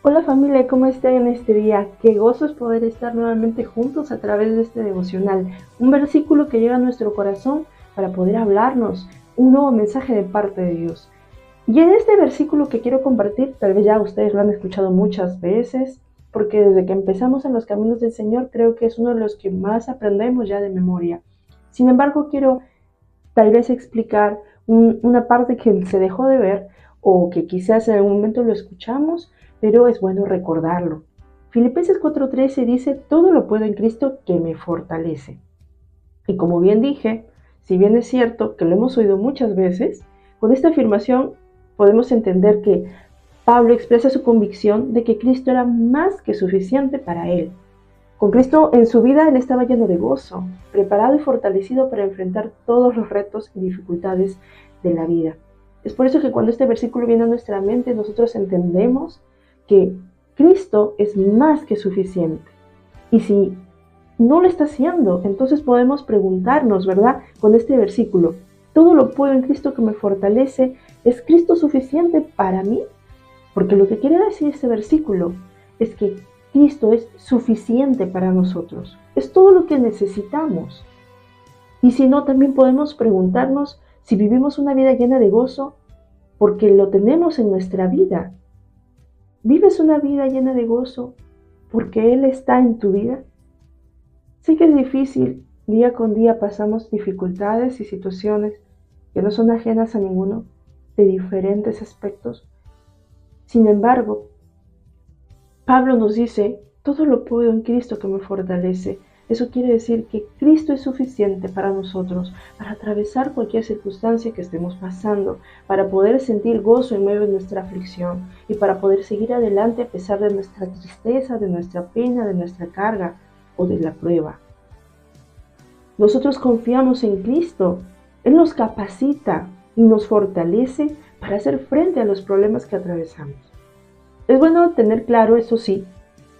Hola familia, ¿cómo están en este día? Qué gozo es poder estar nuevamente juntos a través de este devocional. Un versículo que llega a nuestro corazón para poder hablarnos, un nuevo mensaje de parte de Dios. Y en este versículo que quiero compartir, tal vez ya ustedes lo han escuchado muchas veces, porque desde que empezamos en los caminos del Señor creo que es uno de los que más aprendemos ya de memoria. Sin embargo, quiero tal vez explicar una parte que se dejó de ver o que quizás en algún momento lo escuchamos, pero es bueno recordarlo. Filipenses 4:13 dice, todo lo puedo en Cristo que me fortalece. Y como bien dije, si bien es cierto que lo hemos oído muchas veces, con esta afirmación podemos entender que Pablo expresa su convicción de que Cristo era más que suficiente para él. Con Cristo en su vida él estaba lleno de gozo, preparado y fortalecido para enfrentar todos los retos y dificultades de la vida. Es por eso que cuando este versículo viene a nuestra mente, nosotros entendemos que Cristo es más que suficiente. Y si no lo está haciendo, entonces podemos preguntarnos, ¿verdad? Con este versículo, todo lo puedo en Cristo que me fortalece, ¿es Cristo suficiente para mí? Porque lo que quiere decir este versículo es que Cristo es suficiente para nosotros. Es todo lo que necesitamos. Y si no, también podemos preguntarnos si vivimos una vida llena de gozo porque lo tenemos en nuestra vida. ¿Vives una vida llena de gozo porque Él está en tu vida? Sé que es difícil. Día con día pasamos dificultades y situaciones que no son ajenas a ninguno de diferentes aspectos. Sin embargo, Pablo nos dice, todo lo puedo en Cristo que me fortalece. Eso quiere decir que Cristo es suficiente para nosotros, para atravesar cualquier circunstancia que estemos pasando, para poder sentir gozo en medio de nuestra aflicción y para poder seguir adelante a pesar de nuestra tristeza, de nuestra pena, de nuestra carga o de la prueba. Nosotros confiamos en Cristo. Él nos capacita y nos fortalece para hacer frente a los problemas que atravesamos. Es bueno tener claro, eso sí,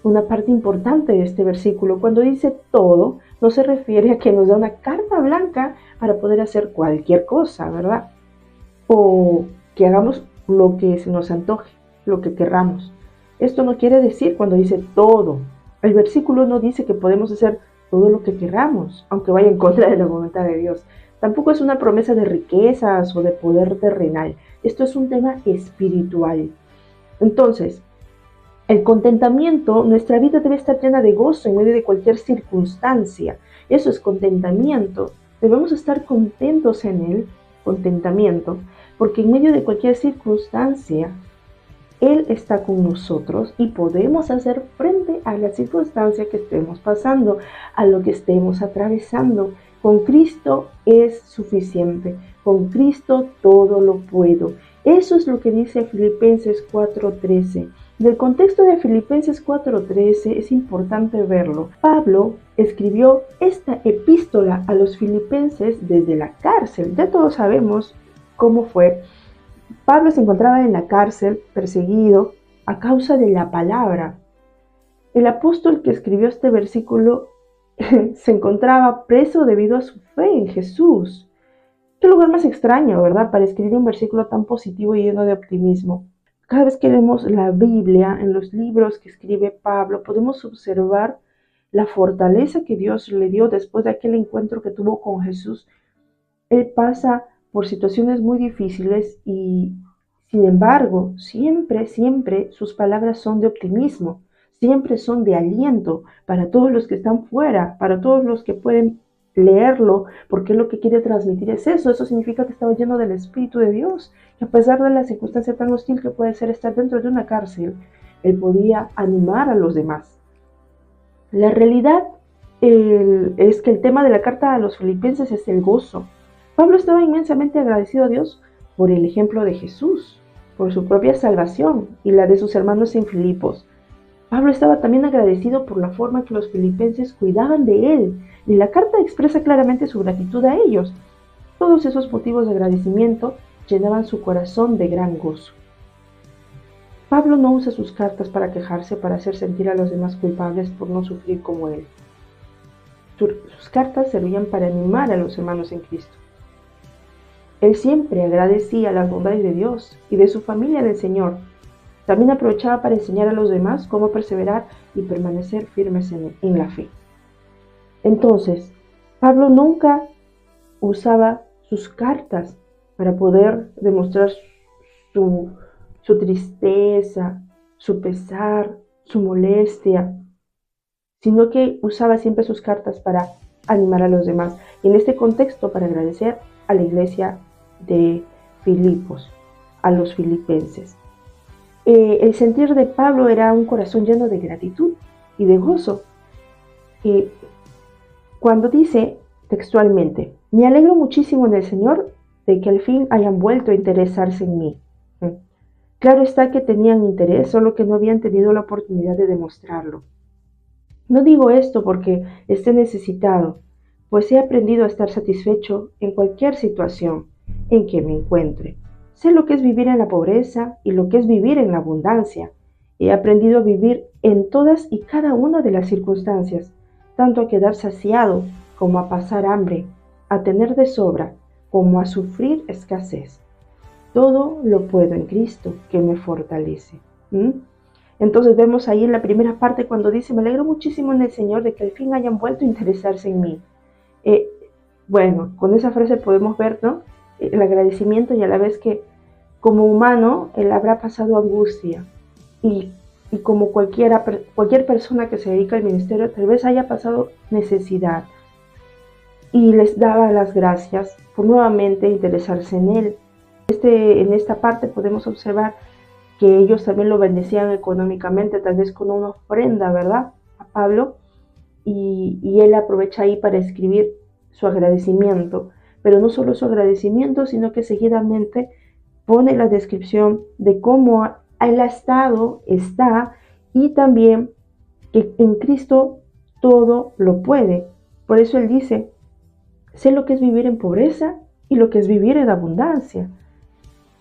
una parte importante de este versículo. Cuando dice todo, no se refiere a que nos da una carta blanca para poder hacer cualquier cosa, ¿verdad? O que hagamos lo que se nos antoje, lo que querramos. Esto no quiere decir cuando dice todo. El versículo no dice que podemos hacer todo lo que querramos, aunque vaya en contra de la voluntad de Dios. Tampoco es una promesa de riquezas o de poder terrenal. Esto es un tema espiritual. Entonces, el contentamiento, nuestra vida debe estar llena de gozo en medio de cualquier circunstancia. Eso es contentamiento. Debemos estar contentos en él, contentamiento, porque en medio de cualquier circunstancia, Él está con nosotros y podemos hacer frente a la circunstancia que estemos pasando, a lo que estemos atravesando. Con Cristo es suficiente. Con Cristo todo lo puedo. Eso es lo que dice Filipenses 4:13. Del contexto de Filipenses 4:13 es importante verlo. Pablo escribió esta epístola a los filipenses desde la cárcel. Ya todos sabemos cómo fue. Pablo se encontraba en la cárcel, perseguido, a causa de la palabra. El apóstol que escribió este versículo se encontraba preso debido a su fe en Jesús. Qué lugar más extraño, ¿verdad?, para escribir un versículo tan positivo y lleno de optimismo. Cada vez que leemos la Biblia, en los libros que escribe Pablo, podemos observar la fortaleza que Dios le dio después de aquel encuentro que tuvo con Jesús. Él pasa por situaciones muy difíciles y, sin embargo, siempre sus palabras son de optimismo, siempre son de aliento para todos los que están fuera, para todos los que pueden leerlo, porque lo que quiere transmitir es eso. Eso significa que estaba lleno del Espíritu de Dios, que a pesar de la circunstancia tan hostil que puede ser estar dentro de una cárcel, él podía animar a los demás. La realidad es que el tema de la carta a los filipenses es el gozo. Pablo estaba inmensamente agradecido a Dios por el ejemplo de Jesús, por su propia salvación y la de sus hermanos en Filipos. Pablo estaba también agradecido por la forma que los filipenses cuidaban de él, y la carta expresa claramente su gratitud a ellos. Todos esos motivos de agradecimiento llenaban su corazón de gran gozo. Pablo no usa sus cartas para quejarse, para hacer sentir a los demás culpables por no sufrir como él. Sus cartas servían para animar a los hermanos en Cristo. Él siempre agradecía las bondades de Dios y de su familia del Señor. También aprovechaba para enseñar a los demás cómo perseverar y permanecer firmes en la fe. Entonces, Pablo nunca usaba sus cartas para poder demostrar su tristeza, su pesar, su molestia, sino que usaba siempre sus cartas para animar a los demás. Y en este contexto, para agradecer a la iglesia de Filipos, a los filipenses. El sentir de Pablo era un corazón lleno de gratitud y de gozo. Cuando dice textualmente, me alegro muchísimo en el Señor de que al fin hayan vuelto a interesarse en mí. Claro está que tenían interés, solo que no habían tenido la oportunidad de demostrarlo. No digo esto porque esté necesitado, pues he aprendido a estar satisfecho en cualquier situación en que me encuentre. Sé lo que es vivir en la pobreza y lo que es vivir en la abundancia. He aprendido a vivir en todas y cada una de las circunstancias, tanto a quedar saciado como a pasar hambre, a tener de sobra como a sufrir escasez. Todo lo puedo en Cristo que me fortalece. Entonces vemos ahí en la primera parte cuando dice, me alegro muchísimo en el Señor de que al fin hayan vuelto a interesarse en mí. Bueno, con esa frase podemos ver, ¿no?, el agradecimiento, y a la vez que como humano él habrá pasado angustia y como cualquier persona que se dedica al ministerio tal vez haya pasado necesidad, y les daba las gracias por nuevamente interesarse en él. En esta parte podemos observar que ellos también lo bendecían económicamente, tal vez con una ofrenda, ¿verdad?, a Pablo, y él aprovecha ahí para escribir su agradecimiento, pero no solo su agradecimiento, sino que seguidamente pone la descripción de cómo él está, y también que en Cristo todo lo puede. Por eso él dice, sé lo que es vivir en pobreza y lo que es vivir en abundancia.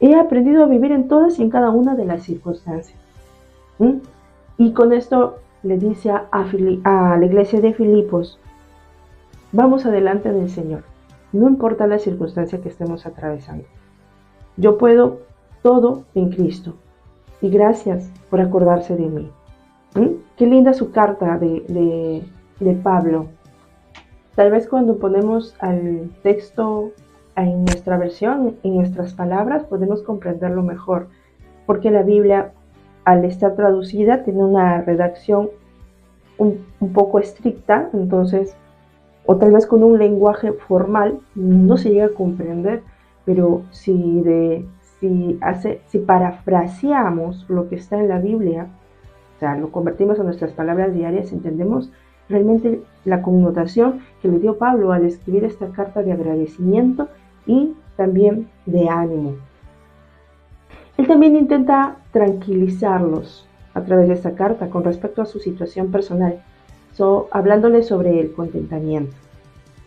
He aprendido a vivir en todas y en cada una de las circunstancias. Y con esto le dice a la iglesia de Filipos, vamos adelante del Señor, no importa la circunstancia que estemos atravesando. Yo puedo todo en Cristo, y gracias por acordarse de mí. Qué linda su carta de Pablo. Tal vez cuando ponemos al texto en nuestra versión, en nuestras palabras, podemos comprenderlo mejor, porque la Biblia, al estar traducida, tiene una redacción un poco estricta, entonces, o tal vez con un lenguaje formal, no se llega a comprender, pero si parafraseamos lo que está en la Biblia, o sea, lo convertimos en nuestras palabras diarias, entendemos realmente la connotación que le dio Pablo al escribir esta carta de agradecimiento y también de ánimo. Él también intenta tranquilizarlos a través de esta carta con respecto a su situación personal, hablándoles sobre el contentamiento.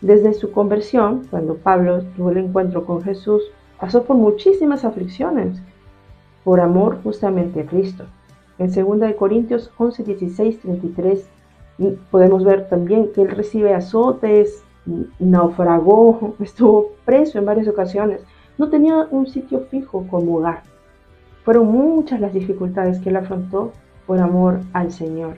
Desde su conversión, cuando Pablo tuvo el encuentro con Jesús, pasó por muchísimas aflicciones por amor justamente a Cristo. En 2 Corintios 11, 16, 33 podemos ver también que él recibe azotes, naufragó, estuvo preso en varias ocasiones, no tenía un sitio fijo como hogar. Fueron muchas las dificultades que él afrontó por amor al Señor.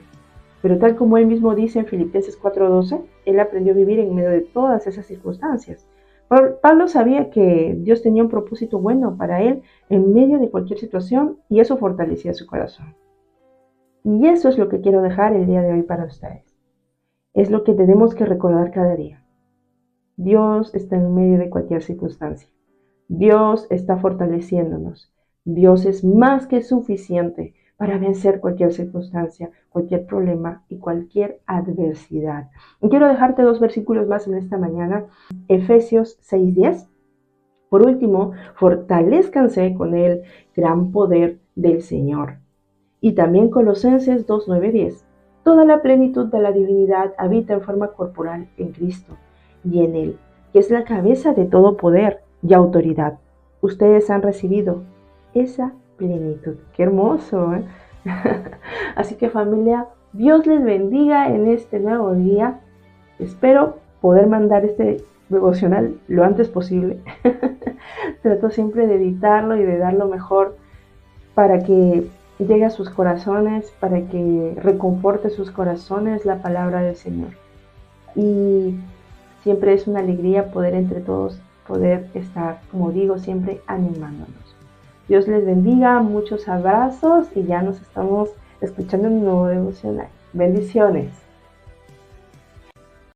Pero tal como él mismo dice en Filipenses 4:12, él aprendió a vivir en medio de todas esas circunstancias. Pablo sabía que Dios tenía un propósito bueno para él en medio de cualquier situación, y eso fortalecía su corazón. Y eso es lo que quiero dejar el día de hoy para ustedes. Es lo que tenemos que recordar cada día. Dios está en medio de cualquier circunstancia. Dios está fortaleciéndonos. Dios es más que suficiente para vencer cualquier circunstancia, cualquier problema y cualquier adversidad. Y quiero dejarte 2 versículos más en esta mañana. Efesios 6:10. Por último, fortalezcanse con el gran poder del Señor. Y también Colosenses 2:9-10. Toda la plenitud de la divinidad habita en forma corporal en Cristo y en Él, que es la cabeza de todo poder y autoridad. Ustedes han recibido esa plenitud. ¡Qué hermoso! Así que, familia, Dios les bendiga en este nuevo día. Espero poder mandar este devocional lo antes posible. Trato siempre de editarlo y de dar lo mejor para que llegue a sus corazones, para que reconforte sus corazones la palabra del Señor. Y siempre es una alegría poder entre todos, poder estar, como digo, siempre animándonos. Dios les bendiga, muchos abrazos y ya nos estamos escuchando en un nuevo devocional. Bendiciones.